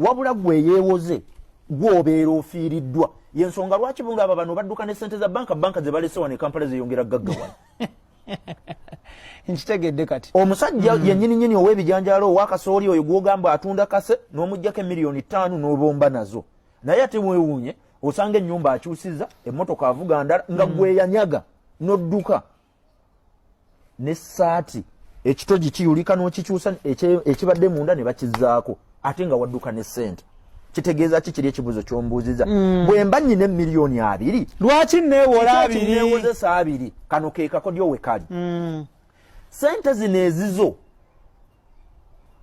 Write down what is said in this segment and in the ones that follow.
wabula gwe yeewoze gwobeera ofiiriddwa yensonga lwaki bulaba bano badduka ne ssente za banka ze balese wano Kampala zeyongera gaggawala nkitegedde kati omusajja yennyini ow'ebijanjaalo owakasooli oyo gwogamba atunda kase n'omuggyako miliyoni 5 n'obomba nazo naye ate weewuunye osanga ennyumba akyusiza emmotoka avuga ndala nga gweyanyaga n'odduka n'essaati ekitogi kiyulika n'okikyusa ekibadde munda ne bakizzaako ate nga wadduka ne ssente kitegeeza ki kiri ekibuzo ky'ombuuziza bwe mba nnyina miliyoni 2 lwaki neewola 2 neewozesa 2 kano ke kakodyo we kali ssente zino ezizo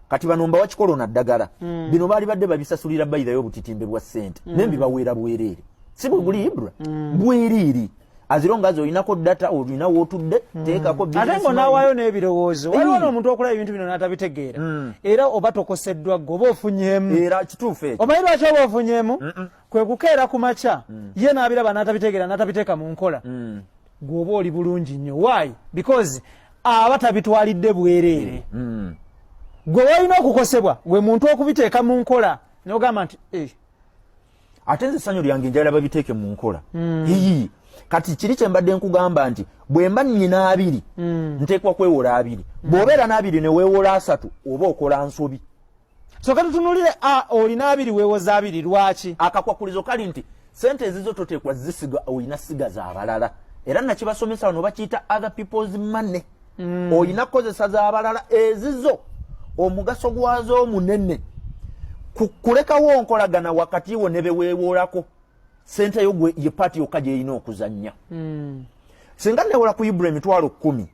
kati bano mbawa kikolo na ddagala bino baali badde babisasulira bayirayo obutitimbe bwa ssente nembi baweera bwereere si bwe guli ibra bweriri azironga zo inako data olina wotudde teekako business ate ng'onaawayo n'ebirowoozo waliwo n'omuntu okulaba ebintu bino n'atabitegeera era oba tokoseddwa gwe oba ofunyeemu era kituufu ekyo omanyi lwaki oba ofunyeemu kwe kukeera ku makya ye n'abiraba n'atabitegeera n'atabiteeka mu nkola gwe oba oli bulungi nnyo why because aba tabitwalidde bwereere gwe walina okukosebwa gwe muntu okubiteeka mu nkola n'ogamba nti ate nze essanyu lyange njagala babiteeke mu nkola kati kiri kye mbadde nkugamba nti bwe mba nnyina 2 nteekwa kwewola 2 bw'obeera n'2 ne weewola 3 oba okola nsobi so kati tunuulire olina 2 weewoza 2 lwaki akakwakulizo kali nti ssente ezizo toteekwa zisiga olina sigaza abalala era nakibasomesa wano bakiyita other people's money olina kukozesa z'abalala ezizo omugaso gwazo omunene kulekawo nkolagana wakati wo ne beweewoolako ssente yo gwe ye paati yokka gy'erina okuzannya singa neewola ku Ibrahim 10,000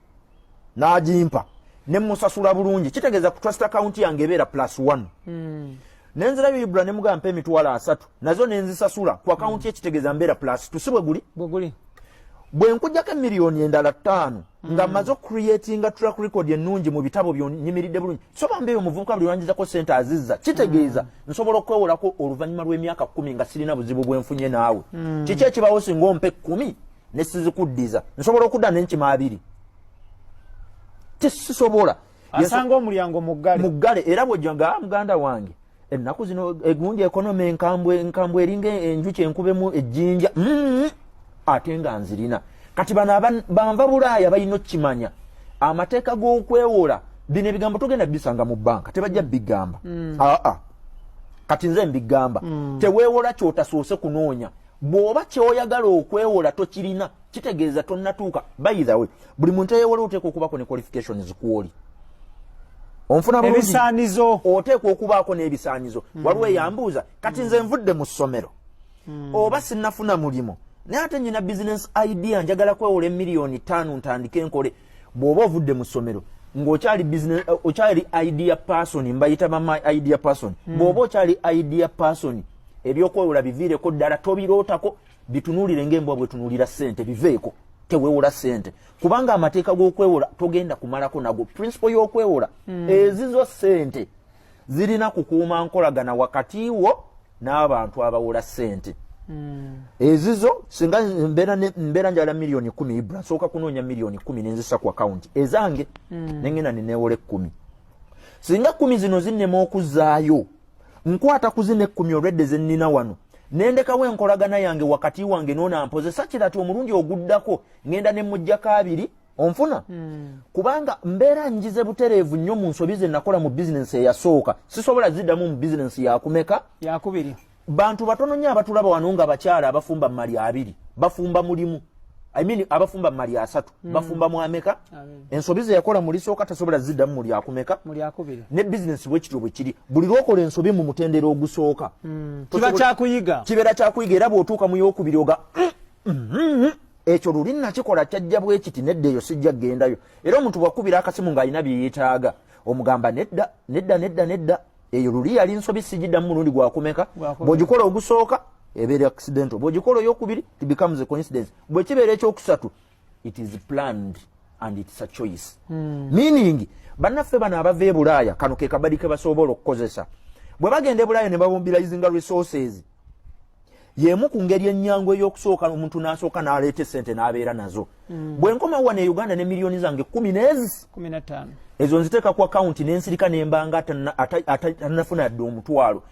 n'agimpa ne musasula bulungi kitegeeza ku trust account yange ebeera +1 nenzirayo Ibrahim ne mugamba mpa 3,000 nazo nenzisasula ku account ye kitegeeza mbeera +2 si bwe guli bwe nkujjako miliyoni endala 5 nga maze creatinga track record ennungi mu bitabo byonyimiridde bulungi soba mbeeyo omuvubuka buli lwanjizako ssente azizza kitegeeza nsobola okwewolako oluvannyuma lw'emyaka 10 nga sirina buzibu bwe nfunye naawe kiki ekibawo singa ompe 10 ne sizikuddiza nsobola okudda n'enkima 2 tesisobola asanga omulyango muggale era bw'ojjanga muganda wange ennaku zino egundi ekonome enkambwe eringa enjuki enkubemu ejjinja ate nga nzirina kati bano banva Bulaaya balina okukimanya amateeka g'okwewola bino ebigambo togenda bisanga mu banka tebajja bigamba kati nze mbigamba teweewola kyotasoose kunoonya bw'oba kyoyagala okwewola tokirina kitegeeza tonnatuuka by the way buli muntu eyeewola oteekwa okubaako ne qualifications kuoli onfuna bulungi ebisaanizo oteekwa okubaako n'ebisaanizo waliwo eyambuuza kati nze nvudde mu ssomero oba sinnafuna mulimu naye ate nyina business idea njagala kwewola miliyoni 5 ntandike enkole bw'oba ovudde mu ssomero ng'okyali idea person mbayita mama idea person bw'oba okyali idea person ebyokwewola biviireko ddala tobirootako bitunuulire ng'embwa bwe tunuulira ssente biveeko teweewola ssente kubanga amateeka g'okwewola togenda kumalako nago principle y'okwewola ezizo ssente zirina kukuuma nkolagana wakati wo n'abantu abawola ssente ezizo singa mbeera njala miliyoni 10 Ibra sooka kunoonya miliyoni 10 nenzisa ku account ezange nengenda neneewole 10 singa 10 zino zinnema okuzzaayo nkwata ku zino 10 olwedde ze nnina wano nendekawo enkolagana yange wakati wange n'onampozesa kirati omulundi oguddako ngenda ne mujjako 2 onfuna kubanga mbeera njize butereevu nnyo mu nsobi ze nakola mu bizinensi eyasooka sisobola ziddamu mu bizinensi yakumeka yakubiri bantu batono nnyo abatulaba wano nga bakyala abafumba mu mali 2 bafumba mulimu abafumba mu mali 3 bafumba mu ameka ensobi ze yakola mu lisooka tasobola ziddamu mu lyakumeka ne bizinensi bwe kityo bwe kiri buli lwokola ensobi mu mutendera ogusooka kibeera kyakuyiga era bw'otuuka mu y'okubiri oga ekyo luli nakikola kyajja bwe kiti nedda eyo sijja gendayo era omuntu bwakubira akasimu ng'alina bye yeetaaga omugamba nedda eyo luli yali nsobi sijiddamu mulundi gwakumeka bw'ogikola ogusooka ebeera accidental bw'ogikola ey'okubiri it becomes a coincidence bwe kibeera ekyokusatu it is planned and it's a choice meaning bannaffe bano abava e Bulaaya kano ke kabadi ke basobola okukozesa bwe bagenda e Bulaaya ne bamobilizinga resources yemu ku ngeri ennyangu ey'okusooka omuntu n'asooka n'aleeta essente n'abeera nazo bwe nkoma wano e Uganda ne miliyoni zange 15 ezo nziteeka ku akawunti n'ensirika n'embanga atanafuna yadde omutwalo